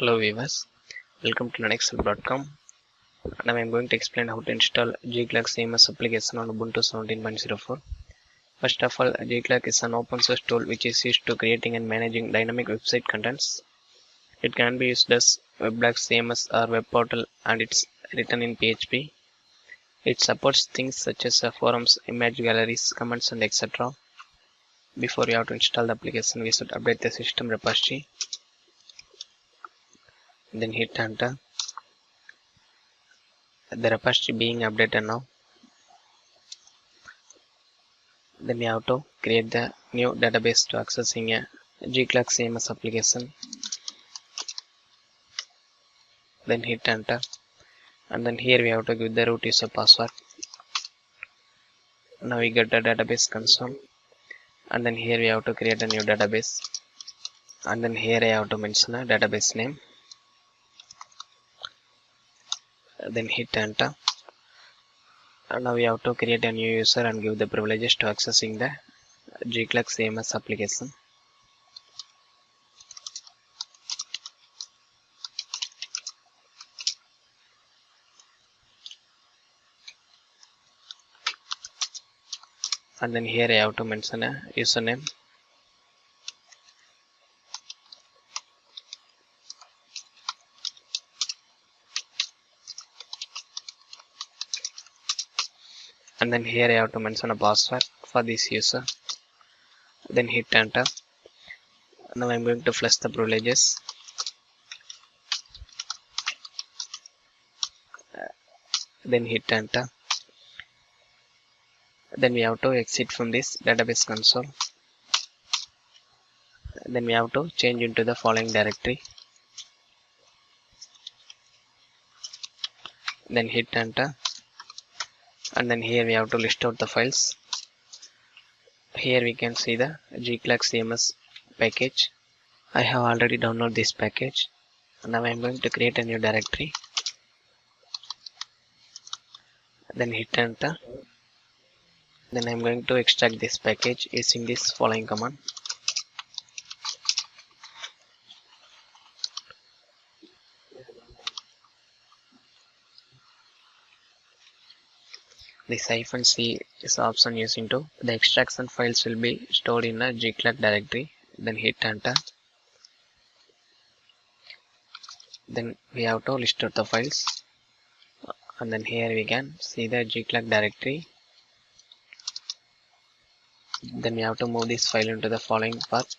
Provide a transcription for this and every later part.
Hello viewers, welcome to Linux.com. Now I am going to explain how to install Geeklog CMS application on Ubuntu 17.04. First of all, Geeklog is an open source tool which is used to creating and managing dynamic website contents. It can be used as weblog CMS or web portal, and it's written in PHP. It supports things such as forums, image galleries, comments, and etc. Before you have to install the application, we should update the system repository. Then hit enter. The repository being updated now. Then we have to create the new database to accessing a Geeklog CMS application. Then hit enter, and then here we have to give the root user password. Now we get the database console, and then here we have to create a new database, and then here I have to mention a database name. Then hit enter, and now we have to create a new user and give the privileges to accessing the Geeklog CMS application. And then here I have to mention a username. And then here I have to mention a password for this user. Then hit enter. Now I am going to flush the privileges. Then hit enter. Then we have to exit from this database console. Then we have to change into the following directory. Then hit enter, and then here we have to list out the files. Here we can see the Geeklog CMS package. I have already downloaded this package. Now I am going to create a new directory. Then hit enter. Then I am going to extract this package using this following command. This -c is the option using to the extraction files will be stored in a Geeklog directory. Then hit enter. Then we have to list out the files, and then here we can see the Geeklog directory. Then we have to move this file into the following path.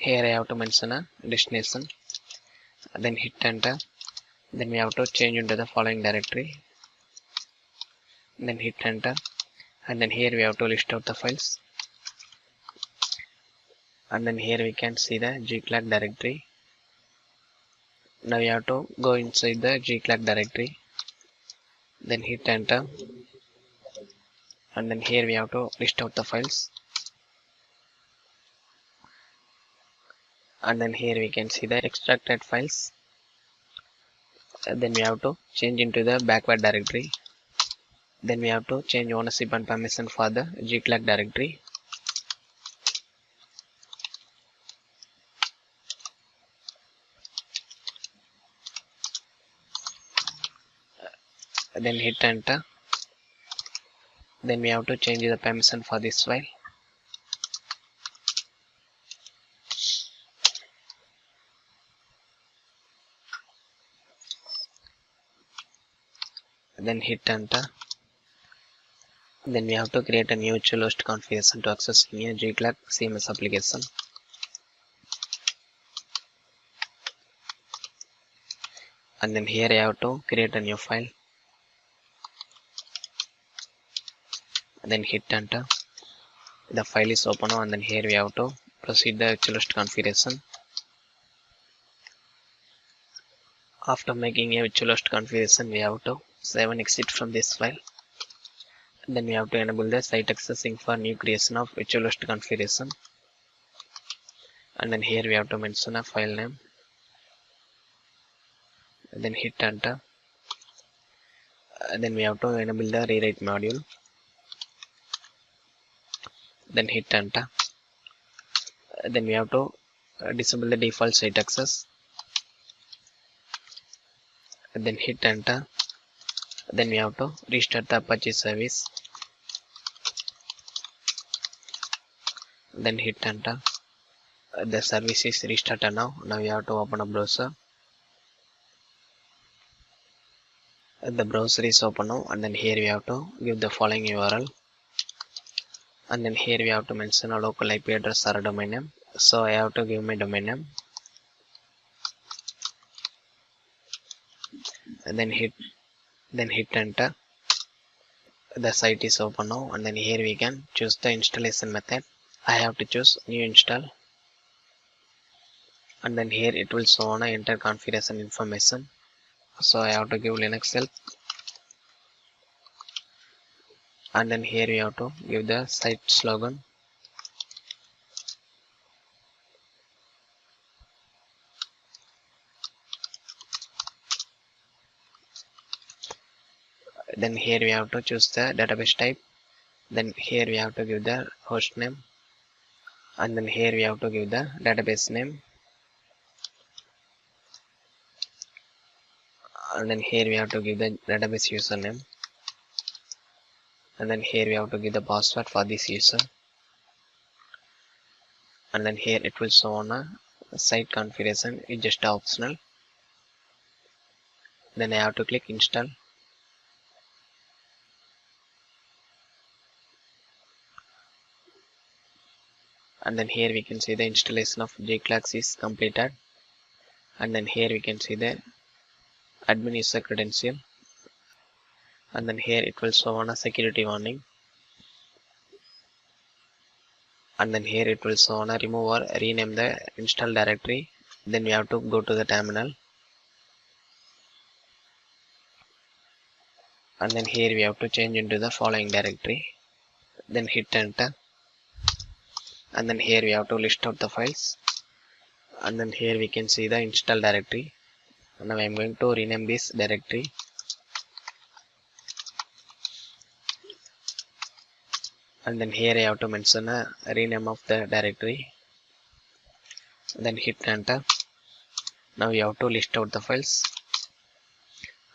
Here I have to mention a destination. Then hit enter. Then we have to change into the following directory. Then hit enter, and then here we have to list out the files. And then here we can see the Geeklog directory. Now we have to go inside the Geeklog directory. Then hit enter, and then here we have to list out the files. And then here we can see the extracted files. Then we have to change into the backward directory. Then we have to change ownership and permission for the Geeklog directory. Then hit enter. Then we have to change the permission for this file. Then hit enter. Then we have to create a new virtual host configuration to access a Geeklog CMS application. And then here I have to create a new file. Then hit enter. The file is open now, and then here we have to proceed the virtual host configuration. After making a virtual host configuration, we have to save and exit from this file. Then we have to enable the site accessing for new creation of virtual host configuration. And then here we have to mention a file name. Then hit enter. Then we have to enable the rewrite module. Then hit enter. Then we have to disable the default site access, then hit enter. Then we have to restart the Apache service, then hit enter. The service is restarted now. Now we have to open a browser. The browser is open now, and then here we have to give the following URL, and then here we have to mention a local IP address or a domain name. So I have to give my domain name, and then hit enter. The site is open now, and then here we can choose the installation method. I have to choose new install, and then here it will show on a enter configuration information. So I have to give Linux help, and then here we have to give the site slogan, then here we have to choose the database type, then here we have to give the host name, and then here we have to give the database name, and then here we have to give the database username, and then here we have to give the password for this user, and then here it will show on a site configuration is just optional. Then I have to click install, and then here we can see the installation of Geeklog is completed, and then here we can see the admin user credential, and then here it will show on a security warning, and then here it will show on a remove or rename the install directory. Then we have to go to the terminal, and then here we have to change into the following directory, then hit enter, and then here we have to list out the files, and then here we can see the install directory. Now I am going to rename this directory, and then here I have to mention a rename of the directory, then hit enter. Now we have to list out the files,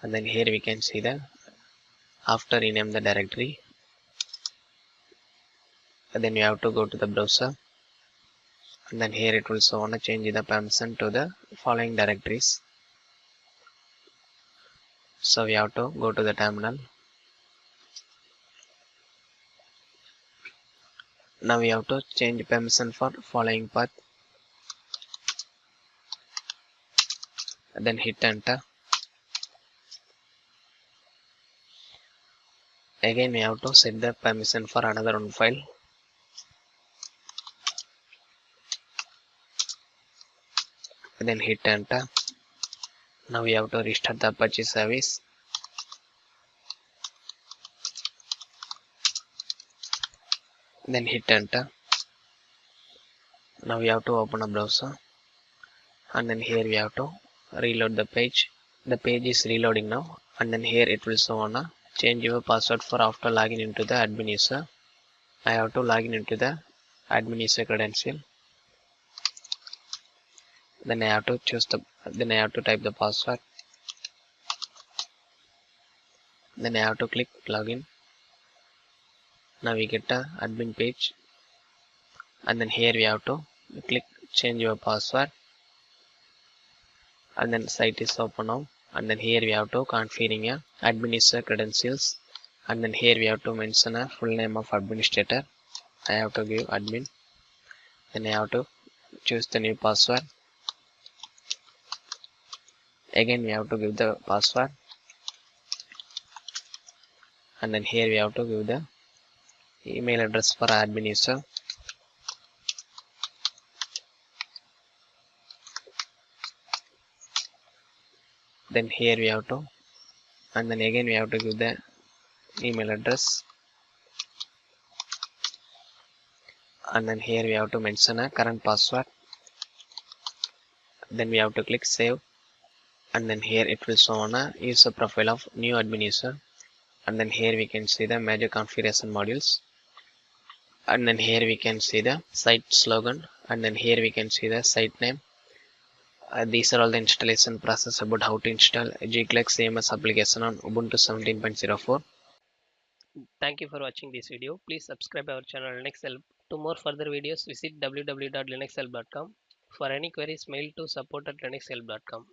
and then here we can see the after rename the directory, and then we have to go to the browser, and then here it will show on a change the permission to the following directories. So we have to go to the terminal. Now we have to change permission for following path, then hit enter. Again we have to set the permission for another one file, then hit enter. Now we have to restart the Apache service, then hit enter. Now we have to open a browser, and then here we have to reload the page. The page is reloading now, and then here it will show on a change your password for after login into the admin user. I have to login into the admin user credential, then I have to type the password, then I have to click login. Now we get a admin page, and then here we have to click change your password, and then site is open now, and then here we have to configuring a admin user credentials, and then here we have to mention a full name of administrator. I have to give admin, then I have to choose the new password. Again we have to give the password, and then here we have to give the email address for admin user, then here we have to, and then again we have to give the email address, and then here we have to mention a current password, then we have to click save, and then here it will show on a user profile of new admin user, and then here we can see the major configuration modules, and then here we can see the site slogan and then here we can see the site name. These are all the installation process about how to install Geeklog CMS application on Ubuntu 17.04. Thank you for watching this video. Please subscribe our channel Linux Help. To more further videos, visit www.linuxhelp.com. For any queries, mail to support@linuxhelp.com.